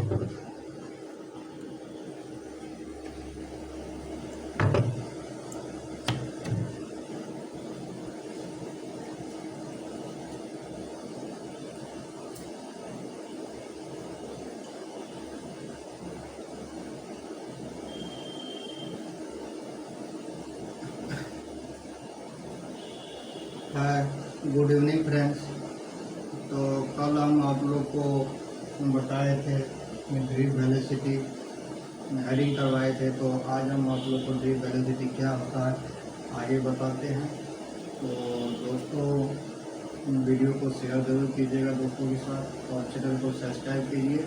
Good evening friends. तो कल हम आप लोग को बताए थे ड्रिप वेलोसिटी हेडिंग करवाए थे, तो आज हम आप लोग को ड्रिप वेलोसिटी क्या होता है आगे बताते हैं। तो दोस्तों, वीडियो को शेयर ज़रूर कीजिएगा दोस्तों के साथ और चैनल को सब्सक्राइब कीजिए,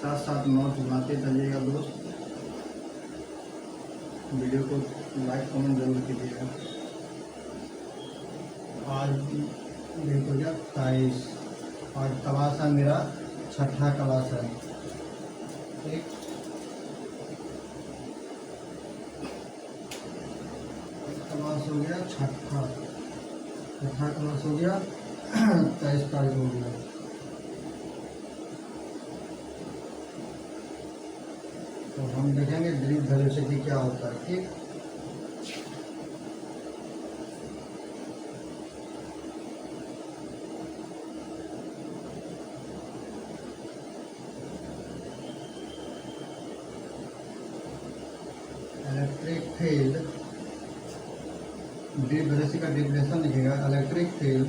साथ साथ नोट्स बनाते चलिएगा दोस्त। वीडियो को लाइक कमेंट ज़रूर कीजिएगा। आज देखो क्या 27, आज क्लास है मेरा 6ठा क्लास है। ठीक, क्लास हो गया 6ठा क्लास हो गया 23 तारीख हो गया। तो हम देखेंगे ड्रिप वेलोसिटी क्या होता है। ठीक, इलेक्ट्रिक फील्ड ड्रिप वेलोसिटी का डेफिनेशन लिखेगा। इलेक्ट्रिक फील्ड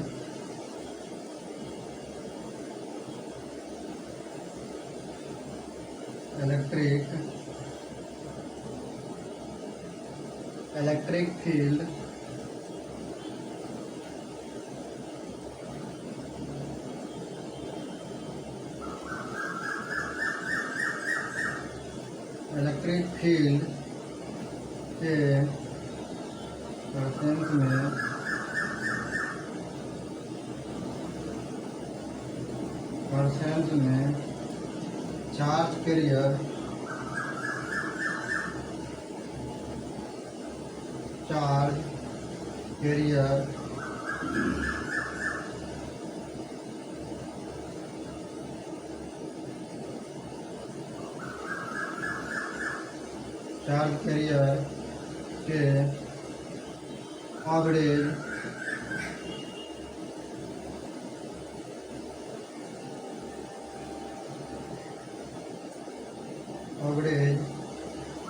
इलेक्ट्रिक फील्ड के परसेंट में चार्ज कैरियर के एवरेज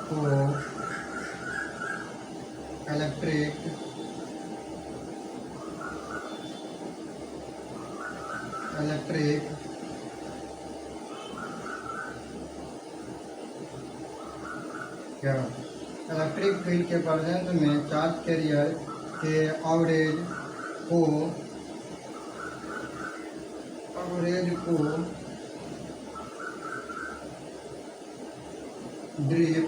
को इलेक्ट्रिक फील्ड के परसेंट में चार्ज कैरियर के एवरेज को ड्रिप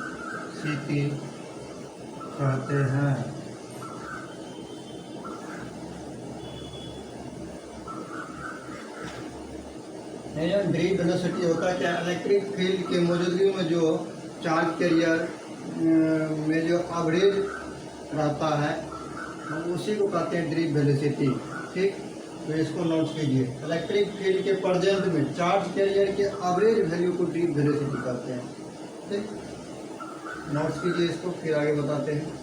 वेलोसिटी कहते हैं। ड्रिप वेलोसिटी होता है क्या? इलेक्ट्रिक फील्ड के मौजूदगी में जो चार्ज कैरियर में जो एवरेज रहता है, हम उसी को कहते हैं ड्रिप वेलोसिटी। ठीक, तो इसको नोट कीजिए। इलेक्ट्रिक फील्ड के प्रेजेंट में चार्ज कैरियर के एवरेज वैल्यू को ड्रिप वेलोसिटी कहते हैं। ठीक, नोट्स कीजिए इसको, फिर आगे बताते हैं।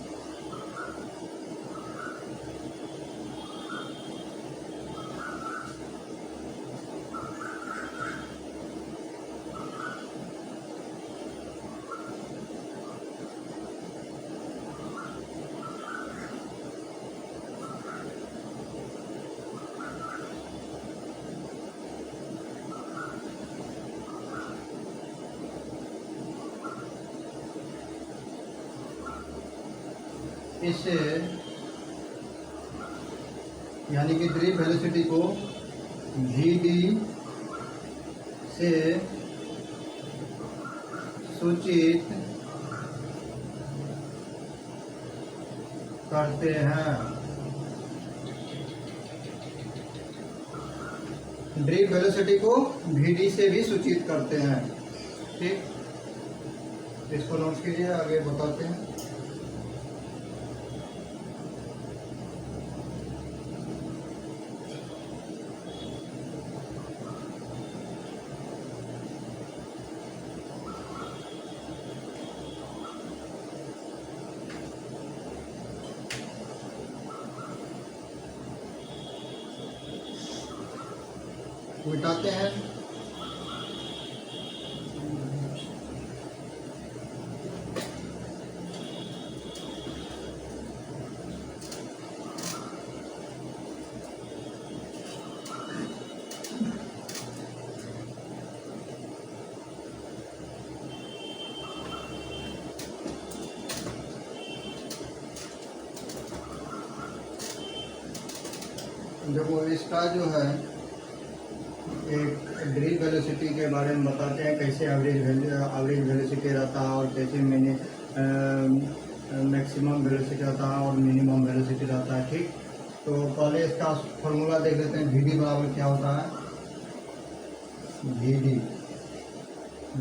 इसे यानी कि ड्रिप वेलोसिटी को VD से सूचित करते हैं। ड्रिप वेलोसिटी को VD से भी सूचित करते हैं। ठीक, इसको नोट कीजिए, आगे बताते हैं। मिटाते हैं। देखो, इसका जो है एक ड्रिप वेलोसिटी के बारे में बताते हैं, कैसे एवरेज वेलोसिटी रहता है और कैसे मैक्सिमम वेलोसिटी रहता है और मिनिमम वेलोसिटी रहता है। ठीक, तो पहले इसका फॉर्मूला देख लेते हैं। VD बराबर क्या होता है?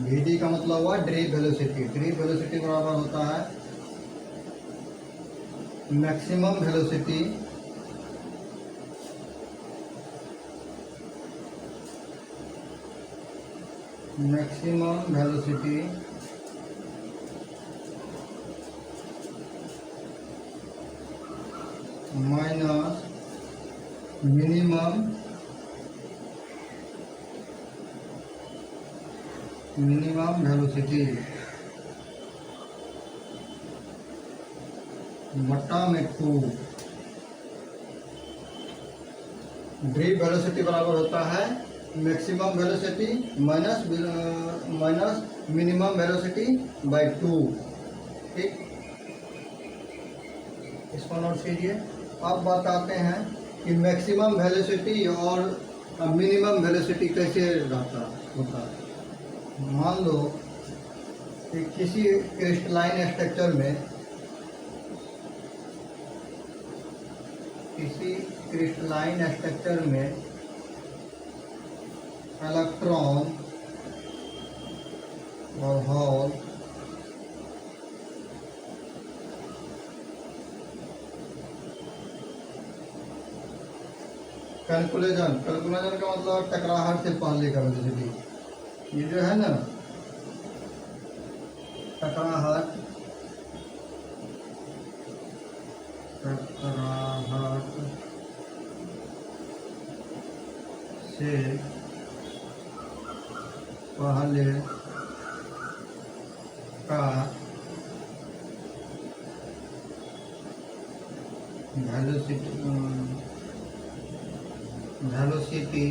VD का मतलब हुआ ड्रिप वेलोसिटी। ड्रिप वेलोसिटी बराबर होता है maximum velocity minus minimum velocity बटा में 2। ड्रिप वेलोसिटी बराबर होता है maximum velocity minus minimum velocity bye 2। ठीक, इसको नोट कीजिए। अब बताते हैं कि मैक्सिमम वेलोसिटी और मिनिमम वेलोसिटी कैसे होता है। मान लो कि किसी क्रिस्टलाइन स्ट्रक्चर में इलेक्ट्रॉन और होल कैलकुलेशन का मतलब टकराहट से पहले का वेलोसिटी। ये जो है ना, टकराहट से पहले का वेलोसिटी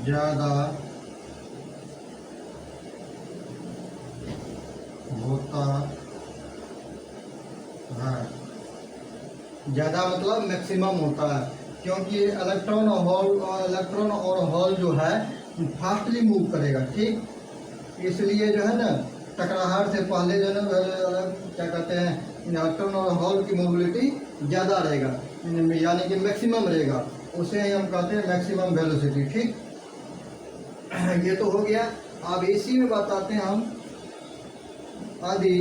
ज़्यादा होता है। ज़्यादा मतलब मैक्सिमम होता है, क्योंकि इलेक्ट्रॉन और होल जो है फास्टली मूव करेगा। ठीक, इसलिए जो है ना, टकराहट से पहले जो है ना, क्या कहते हैं, इलेक्ट्रॉन और होल की मोबिलिटी ज़्यादा रहेगा, यानी कि मैक्सिमम रहेगा। उसे ही हम कहते हैं मैक्सिमम वेलोसिटी। ठीक, ये तो हो गया। अब इसी में बताते हैं हम, यदि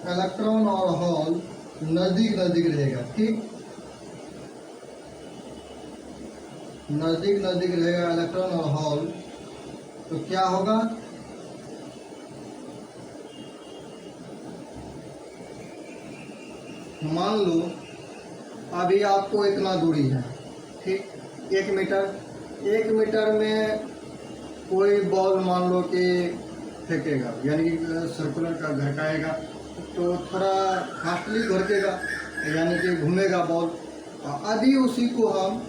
इलेक्ट्रॉन और होल नज़दीक रहेगा। ठीक, नज़दीक रहेगा इलेक्ट्रॉन और होल, तो क्या होगा? मान लो अभी आपको इतना दूरी है। ठीक, 1 मीटर में कोई बॉल मान लो कि फेंकेगा, यानी कि सर्कुलर का घरकाएगा, तो थोड़ा फास्टली घरकेगा, यानी कि घूमेगा बॉल। यदि उसी को हम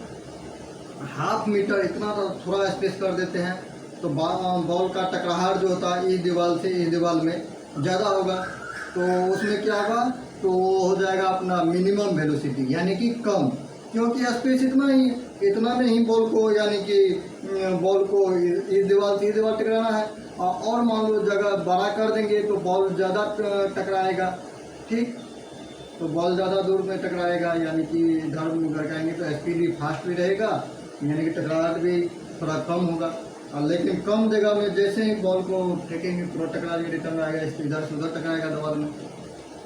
½ मीटर इतना थोड़ा स्पेस कर देते हैं, तो बॉल का टकराहट जो होता है इस दीवार से इस दीवार में ज़्यादा होगा, तो उसमें क्या होगा, तो हो जाएगा अपना मिनिमम वेलोसिटी, यानी कि कम। क्योंकि स्पेस इतना में ही बॉल को यानी कि बॉल को इस दीवार से इस दीवार टकराना है, और मान लो जगह बड़ा कर देंगे तो बॉल ज़्यादा टकराएगा। ठीक, तो बॉल ज़्यादा दूर में टकराएगा, यानी कि इधर गड़काएंगे तो स्पीड भी फास्ट भी रहेगा, यानी कि टकराहट भी थोड़ा कम होगा। लेकिन कम जगह में जैसे ही बॉल को फेंकेंगे थोड़ा टकरा के रिटर्न आएगा, इधर से उधर टकराएगा दीवार में।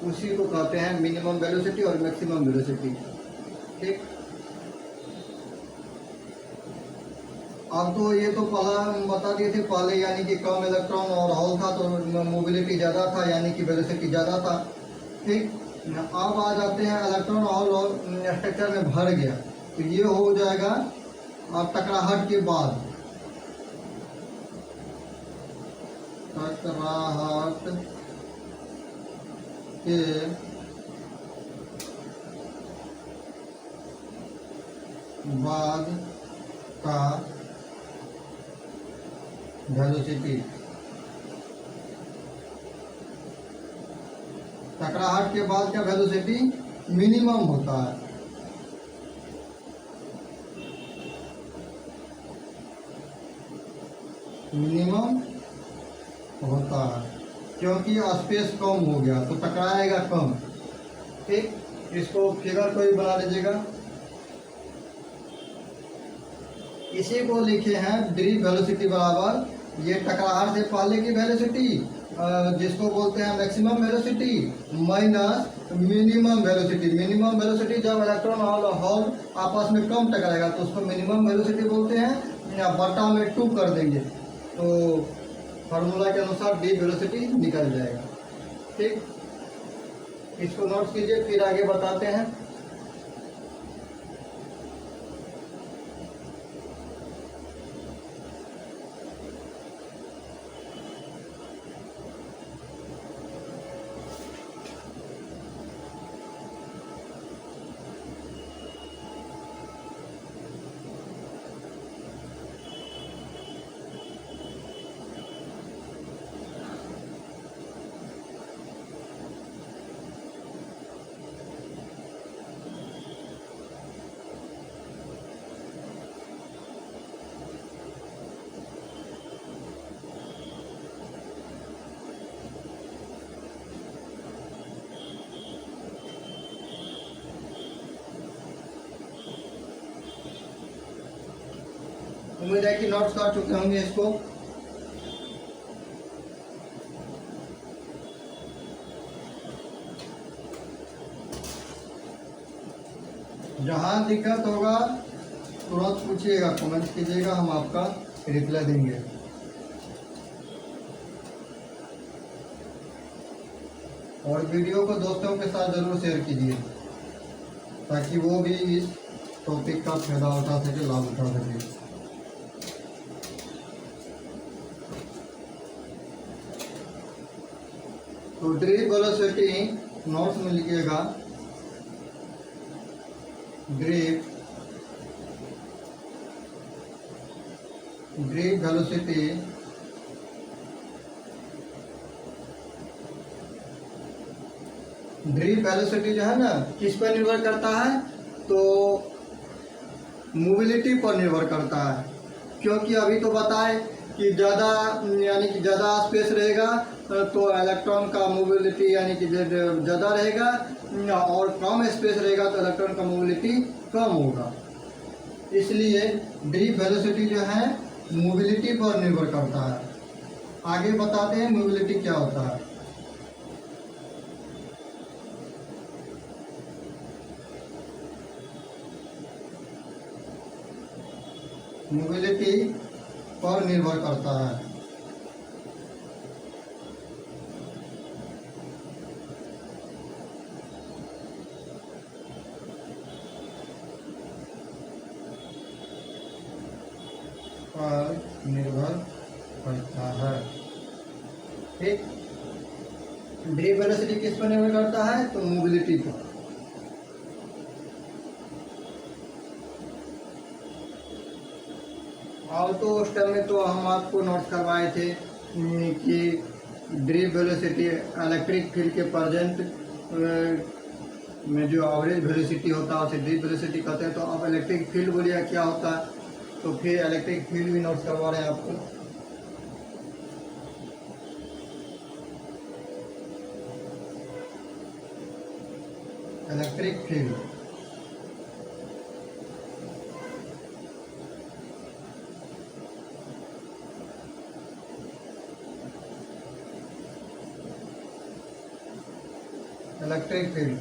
उसी को कहते हैं मिनिमम वेलोसिटी और मैक्सिमम वेलोसिटी। ठीक, अब तो ये तो पहला बता दिए थे पहले, यानी कि कम इलेक्ट्रॉन और होल था तो मोबिलिटी ज़्यादा था, यानी कि वेलोसिटी ज़्यादा था। ठीक, अब आ जाते हैं इलेक्ट्रॉन होल और स्ट्रक्चर में भर गया तो ये हो जाएगा और टकराहट के बाद, टकराहट के बाद का वेलोसिटी, टकराहट के बाद का वेलोसिटी मिनिमम होता है। मिनिमम होता है क्योंकि स्पेस कम हो गया तो टकराएगा कम। ठीक, इसको फिगर को ही बना लीजिएगा। इसी को लिखे हैं ड्रिप वेलोसिटी बराबर ये टकराहट से पहले की वेलोसिटी, जिसको बोलते हैं maximum velocity, minus minimum velocity. Minimum velocity जब इलेक्ट्रॉन और होल आपस में कम टकराएगा तो उसको मिनिमम वेलोसिटी बोलते हैं, या बटा में 2 कर देंगे तो फार्मूला के अनुसार डी वेलोसिटी निकल जाएगा। ठीक, इसको नोट कीजिए, फिर आगे बताते हैं। उम्मीद है कि नोट्स कर चुके होंगे इसको। जहाँ दिक्कत होगा तुरंत पूछिएगा, कमेंट कीजिएगा, हम आपका रिप्लाई देंगे। और वीडियो को दोस्तों के साथ जरूर शेयर कीजिए ताकि वो भी इस टॉपिक का फायदा उठा सके, लाभ उठा सके। तो ड्रिप वेलोसिटी नोट्स में लिखिएगा, ड्रिप वेलोसिटी ड्रिप वेलोसिटी जो है ना किस पर निर्भर करता है, तो मोबिलिटी पर निर्भर करता है। क्योंकि अभी तो बताए कि ज़्यादा यानी कि ज़्यादा स्पेस रहेगा तो इलेक्ट्रॉन का मोबिलिटी यानी कि ज़्यादा रहेगा, और कम स्पेस रहेगा तो इलेक्ट्रॉन का मोबिलिटी कम होगा। इसलिए ड्रिप वेलोसिटी जो है मोबिलिटी पर निर्भर करता है। आगे बताते हैं मोबिलिटी क्या होता है। मोबिलिटी पर निर्भर करता है। पर निर्भर करता है। ठीक, ड्रिप वेलोसिटी किस पर निर्भर करता है, तो मोबिलिटी पर। और तो उस टाइम में तो हम आपको नोट करवाए थे कि ड्रिप वेलोसिटी इलेक्ट्रिक फील्ड के प्रेजेंट में जो एवरेज वेलोसिटी होता है उसे ड्रिफ्ट वेलोसिटी कहते हैं। तो अब इलेक्ट्रिक फील्ड बोलिए क्या होता है, तो फिर इलेक्ट्रिक फील्ड भी नोट करवा रहे हैं आपको। इलेक्ट्रिक फील्ड इलेक्ट्रिक फील्ड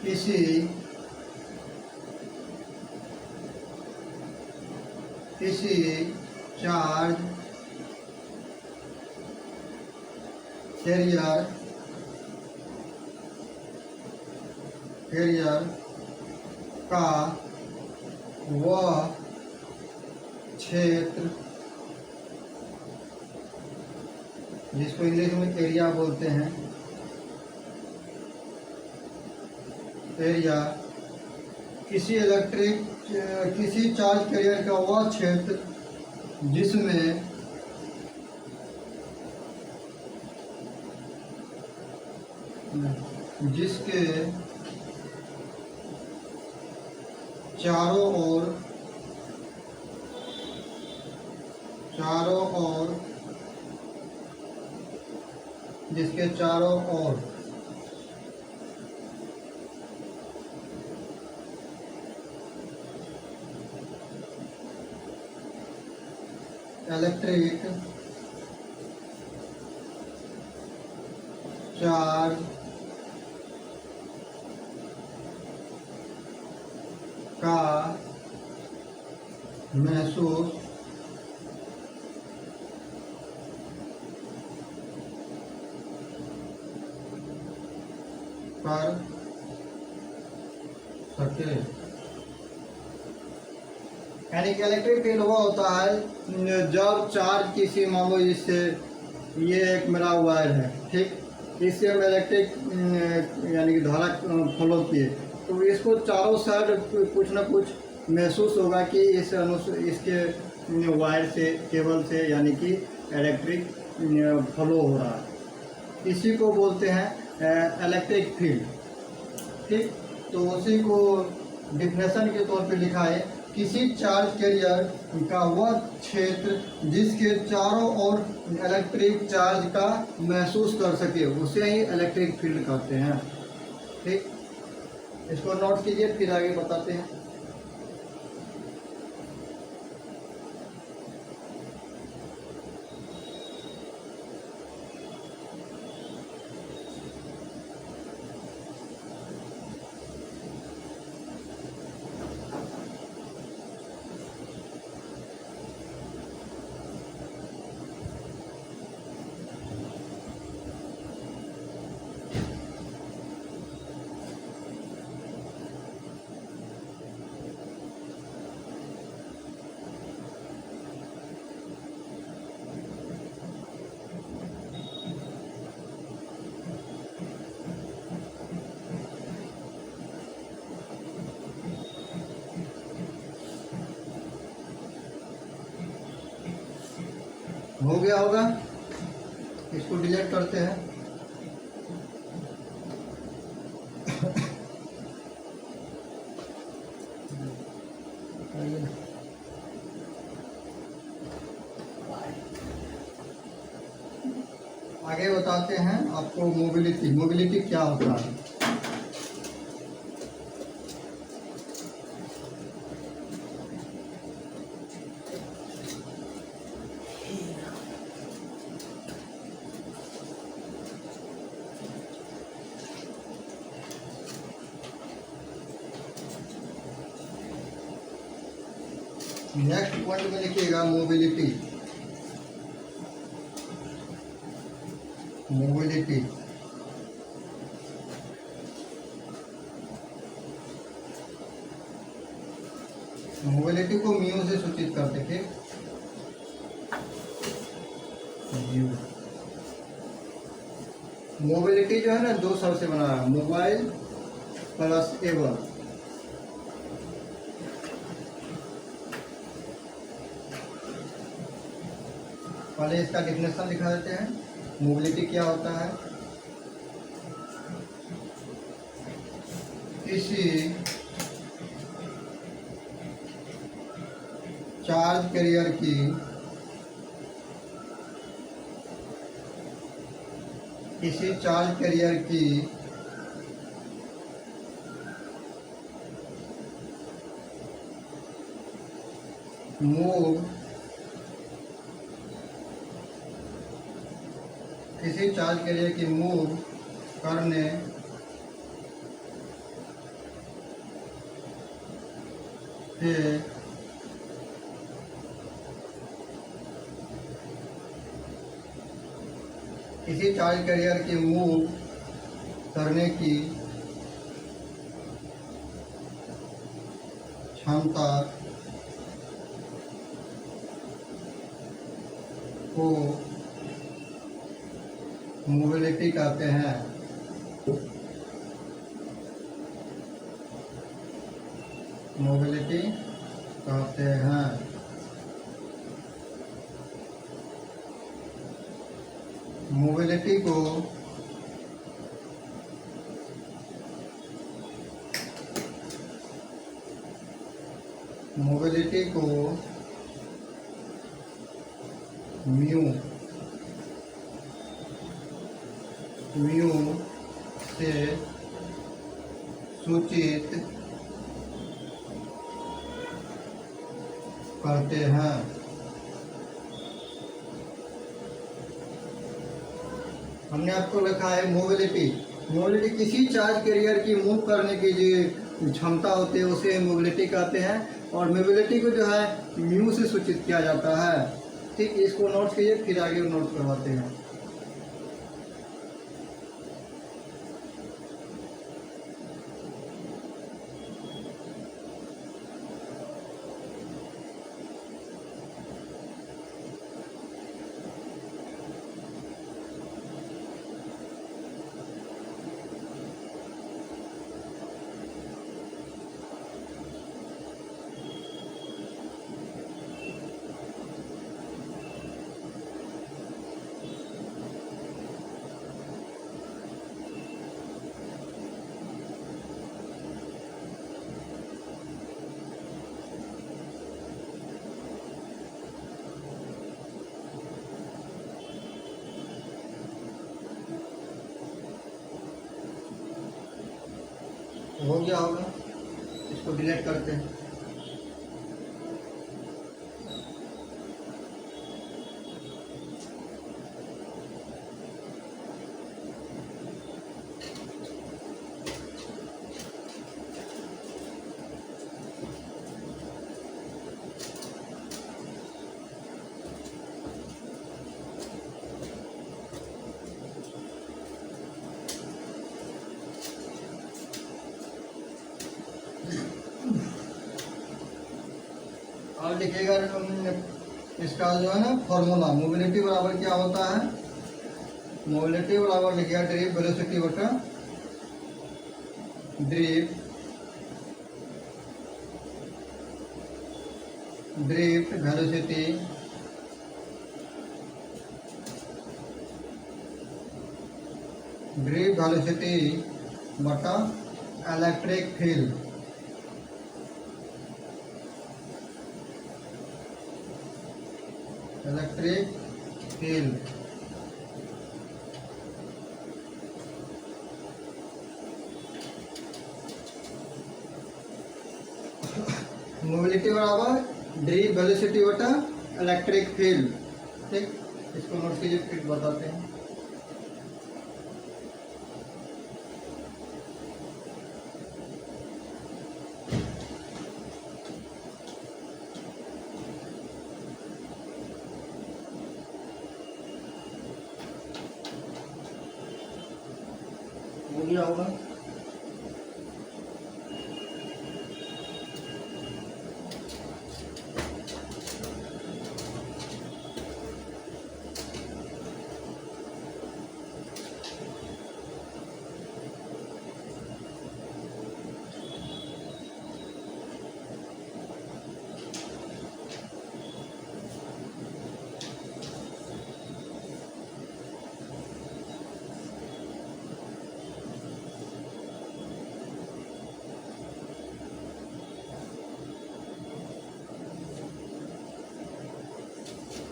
किसी चार्ज कैरियर का वह क्षेत्र जिसको इंग्लिश में एरिया बोलते हैं, एरिया किसी चार्ज कैरियर का वह क्षेत्र जिसके चारों ओर इलेक्ट्रिक चार्ज का महसूस कर सके। यानी कि इलेक्ट्रिक फील्ड वो होता है जब चार्ज किसी, मान लो इससे ये एक मेरा वायर है, ठीक, इससे हम इलेक्ट्रिक यानी कि धारा फॉलो किए, तो इसको चारों साइड कुछ ना कुछ महसूस होगा कि इसके वायर से, केबल से यानी कि इलेक्ट्रिक फ्लो हो रहा है। इसी को बोलते हैं इलेक्ट्रिक फील्ड, ठीक। तो उसी को डिफिनेशन के तौर पे लिखा है, किसी चार्ज कैरियर का वह क्षेत्र जिसके चारों ओर इलेक्ट्रिक चार्ज का महसूस कर सके, उसे ही इलेक्ट्रिक फील्ड कहते हैं, ठीक। इसको नोट कीजिए, फिर आगे बताते हैं। हो गया होगा, इसको डिलीट करते हैं। आगे बताते हैं आपको मोबिलिटी क्या होता है। नेक्स्ट पॉइंट में लिखिएगा मोबिलिटी। मोबिलिटी को म्यू से सूचित करते थे। मोबिलिटी जो है ना, दो शब्द से बना है, मोबाइल प्लस एबल। पहले इसका डेफिनेशन लिखा देते हैं। मोबिलिटी क्या होता है? किसी चार्ज कैरियर की मूव करने से किसी चार्ज कैरियर की मूव करने की क्षमता को मोबिलिटी कहते हैं। मोबिलिटी कहते हैं। मोबिलिटी को म्यू से सूचित करते हैं। हमने आपको लिखा है मोबिलिटी किसी चार्ज कैरियर की मूव करने की जो क्षमता होती है उसे मोबिलिटी कहते हैं, और मोबिलिटी को जो है म्यू से सूचित किया जाता है। ठीक, इसको नोट कीजिए, फिर आगे नोट करवाते हैं। हो गया होगा, इसको डिलीट करते हैं। और लिखिएगा इसका जो है ना फॉर्मूला, मोबिलिटी बराबर क्या होता है? मोबिलिटी बराबर लिखिएगा ड्रिफ्ट वेलोसिटी बटा ड्रिफ्ट वेलोसिटी बटा इलेक्ट्रिक फील्ड। मोबिलिटी बराबर ड्रिफ्ट वेलोसिटी बटा इलेक्ट्रिक फील्ड। ठीक, इसको नोट कीजिए, फिर बताते हैं। हो गया होगा।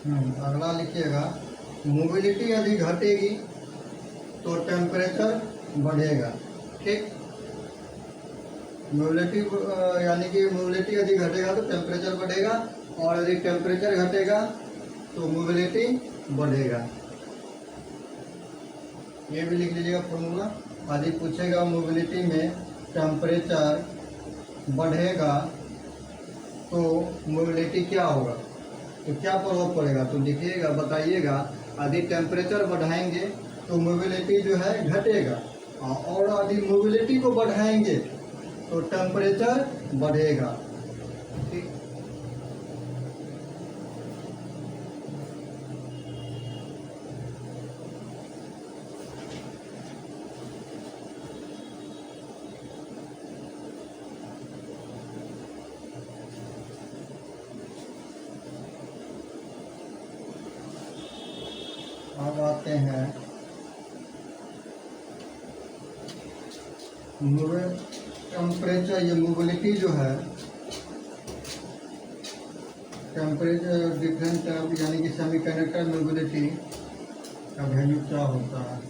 अगला लिखिएगा, मोबिलिटी यदि घटेगी तो टेम्परेचर बढ़ेगा। ठीक, मोबिलिटी यानी कि मोबिलिटी यदि घटेगा तो टेम्परेचर बढ़ेगा, और यदि टेम्परेचर घटेगा तो मोबिलिटी बढ़ेगा। ये भी लिख लीजिएगा फॉर्मूला। यदि पूछेगा मोबिलिटी में टेम्परेचर बढ़ेगा तो मोबिलिटी क्या होगा, तो क्या प्रभाव पड़ेगा, तो लिखिएगा, बताइएगा। यदि टेम्परेचर बढ़ाएंगे तो मोबिलिटी जो है घटेगा, और यदि मोबिलिटी को बढ़ाएंगे तो टेम्परेचर बढ़ेगा। ठीक, अब आते हैं टेम्परेचर। ये मोबिलिटी जो है टेम्परेचर डिफरेंट यानी कि सेमीकंडक्टर मोबिलिटी का वैल्यू क्या होता है।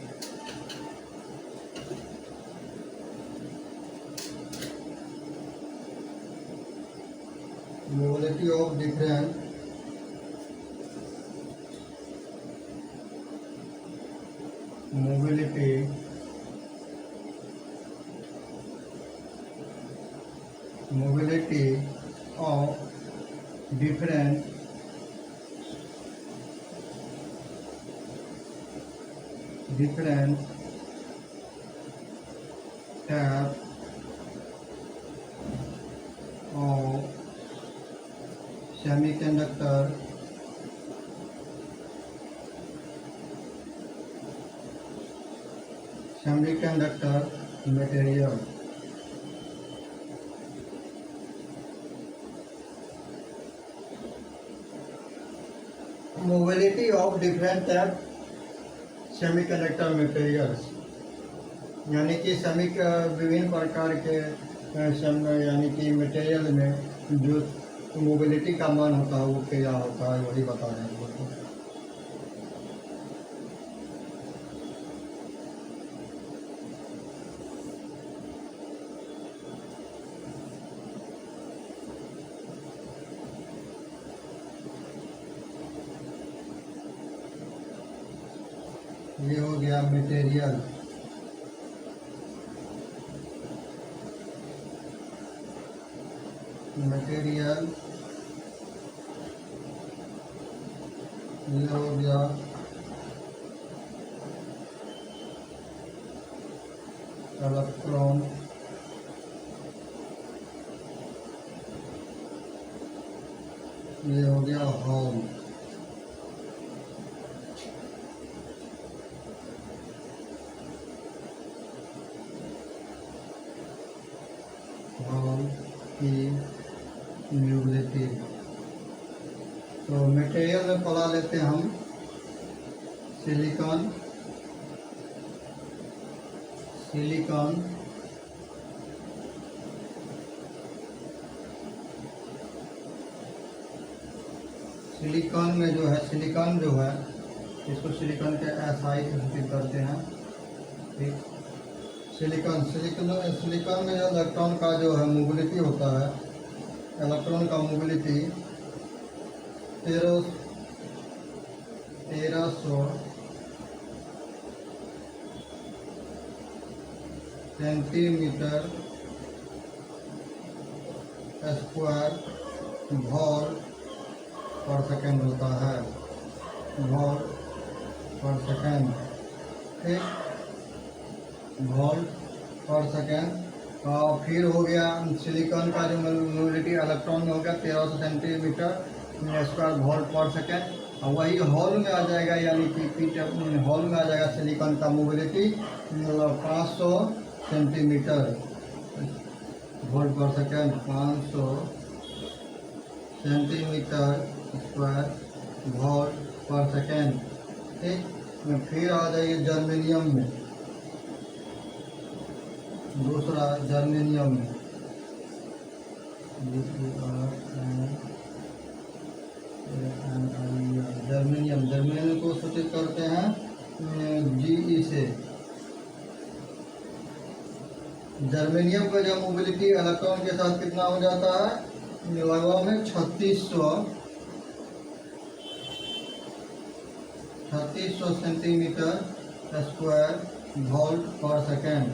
Mobility of different mobility of different type of semiconductor material। Mobility of different type semiconductor materials, यानी कि विभिन्न प्रकार के यानी कि मटेरियल में जो मोबिलिटी का मान होता है वो क्या होता है, वही बता रहे हैं। ये हो गया मटेरियल। ये हो गया इलेक्ट्रॉन। ये हो गया होल। की मोबिलिटी। तो मटेरियल में पढ़ा लेते हैं हम सिलिकॉन। सिलिकॉन में जो है इसको सिलिकॉन के SI से सूचित करते हैं। ठीक, सिलिकॉन में जो इलेक्ट्रॉन का जो है मोबिलिटी होता है, इलेक्ट्रॉन का मोबिलिटी 1300 सेंटीमीटर स्क्वायर वॉल्ट पर सेकेंड होता है, वॉल्ट पर सेकेंड। ठीक, वॉल्ट पर सेकेंड। और फिर हो गया सिलिकॉन का जो मोबिलिटी इलेक्ट्रॉन में हो गया 1300 सेंटीमीटर स्क्वायर वॉल्ट पर सेकेंड। और वही हॉल में आ जाएगा, यानी कि हॉल में आ जाएगा सिलिकॉन का मोबिलिटी 500 सेंटीमीटर वोल्ट पर सेकेंड। 500 सेंटीमीटर स्क्वायर वोल्ट पर सेकेंड। ठीक, फिर आ जाइए जर्मेनियम में। दूसरा जर्मेनियम में जर्मेनियम, जर्मेनियम को सूचित करते हैं GE से। जर्मेनियम का जब मोबिलिटी इलेक्ट्रॉन के साथ कितना हो जाता है, लगभग में 3600 सेंटीमीटर स्क्वायर वोल्ट पर सेकेंड।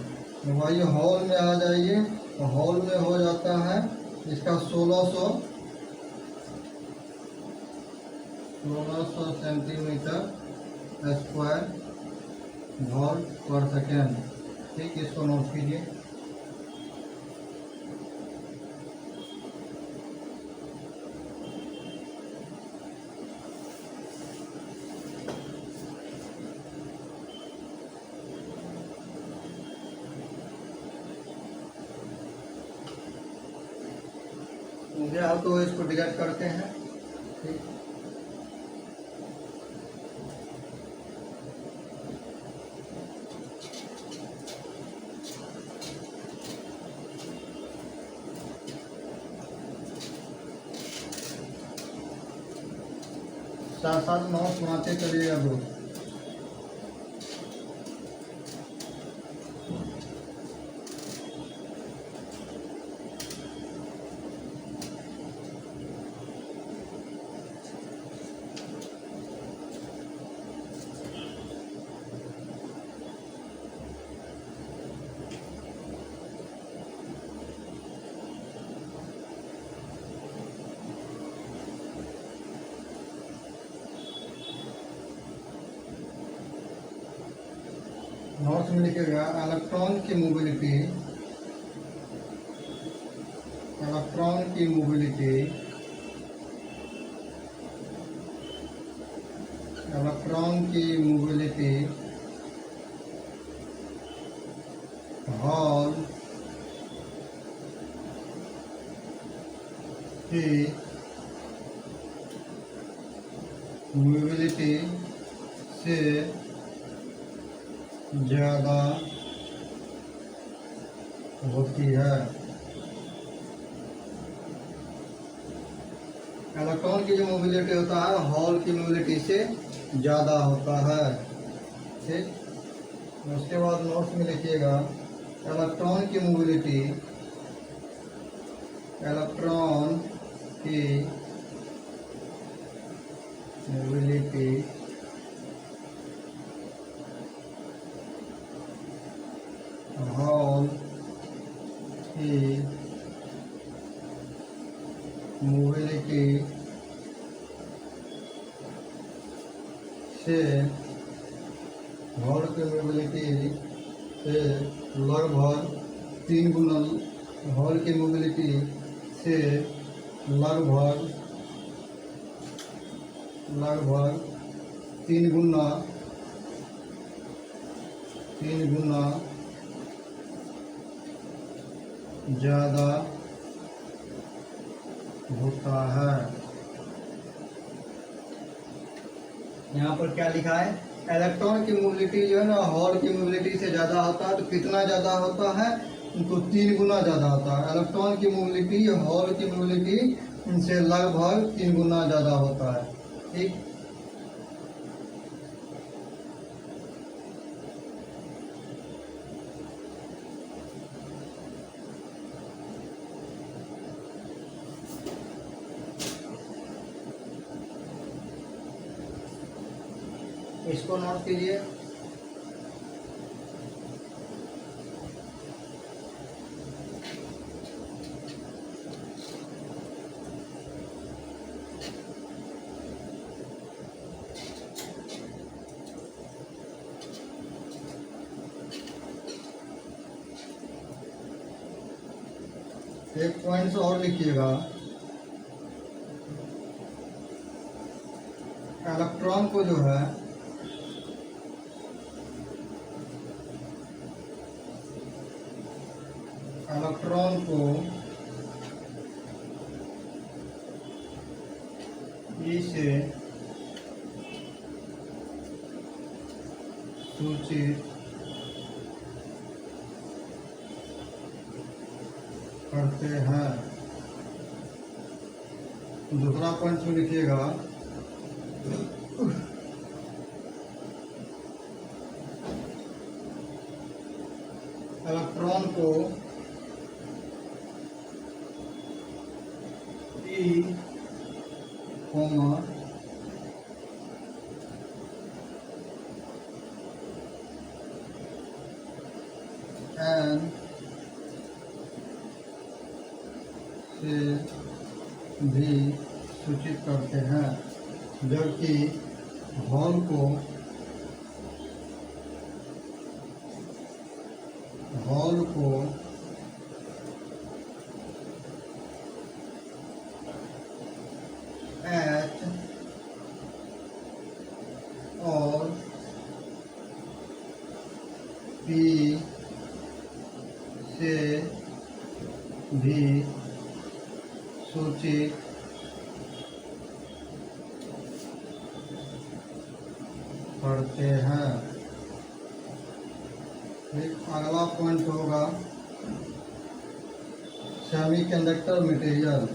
वही हॉल में आ जाइए, तो हॉल में हो जाता है इसका 1600 सेंटीमीटर स्क्वायर वोल्ट पर सेकेंड। ठीक, इसको नोट कीजिए। आप तो इसको डिवाइड करते हैं। ठीक, साथ साथ नोट बनाते चलिएगा दोस्त। नोट्स में लिखिएगा इलेक्ट्रॉन की मोबिलिटी, इलेक्ट्रॉन की मोबिलिटी, इलेक्ट्रॉन की मोबिलिटी हॉल की मोबिलिटी से ज़्यादा होती है। इलेक्ट्रॉन की जो मोबिलिटी होता है हॉल की मोबिलिटी से ज़्यादा होता है। ठीक, उसके बाद नोट्स में लिखिएगा इलेक्ट्रॉन की मोबिलिटी, इलेक्ट्रॉन की मोबिलिटी हॉल की मोबिलिटी से, हॉल की मोबिलिटी से लगभग 3 गुना, हॉल की मोबिलिटी से लगभग 3 गुना ज़्यादा होता है। यहाँ पर क्या लिखा है, इलेक्ट्रॉन की मोबिलिटी जो है ना हॉल की मोबिलिटी से ज़्यादा होता है। तो कितना ज़्यादा होता है, तो 3 गुना ज़्यादा होता है। इलेक्ट्रॉन की मोबिलिटी हॉल की मोबिलिटी से लगभग 3 गुना ज़्यादा होता है। ठीक, इसको नोट कीजिए। एक पॉइंट और लिखिएगा, इलेक्ट्रॉन को जो है इलेक्ट्रॉन को ई से सूचित करते हैं। दूसरा पॉइंट में लिखिएगा इलेक्ट्रॉन को E, N से भी सूचित करते हैं, जबकि हॉल को H और P से भी सूचित करते हैं। एक अगला पॉइंट होगा सेमीकंडक्टर मटेरियल।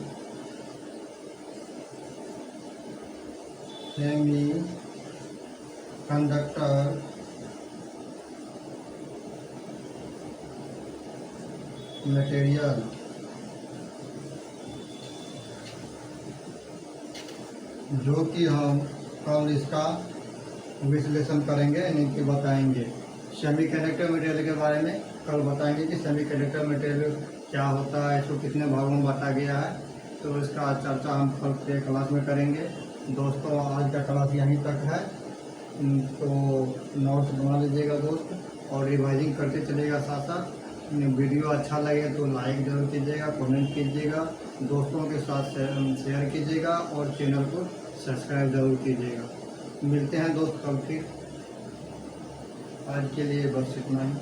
सेमीकंडक्टर मटेरियल जो कि हम कल इसका विश्लेषण करेंगे, यानी कि बताएंगे। सेमीकंडक्टर मटेरियल के बारे में कल बताएंगे कि सेमीकंडक्टर मटेरियल क्या होता है, इसको कितने भागों में बांटा गया है, तो इसका चर्चा हम कल के क्लास में करेंगे। दोस्तों, आज का क्लास यहीं तक है, तो नोट्स बना लीजिएगा दोस्त, और रिवाइजिंग करते चलिएगा साथ साथ। वीडियो अच्छा लगे तो लाइक जरूर कीजिएगा, कमेंट कीजिएगा, दोस्तों के साथ शेयर कीजिएगा और चैनल को सब्सक्राइब जरूर कीजिएगा। मिलते हैं दोस्त कल फिर। आज के लिए बस इतना ही।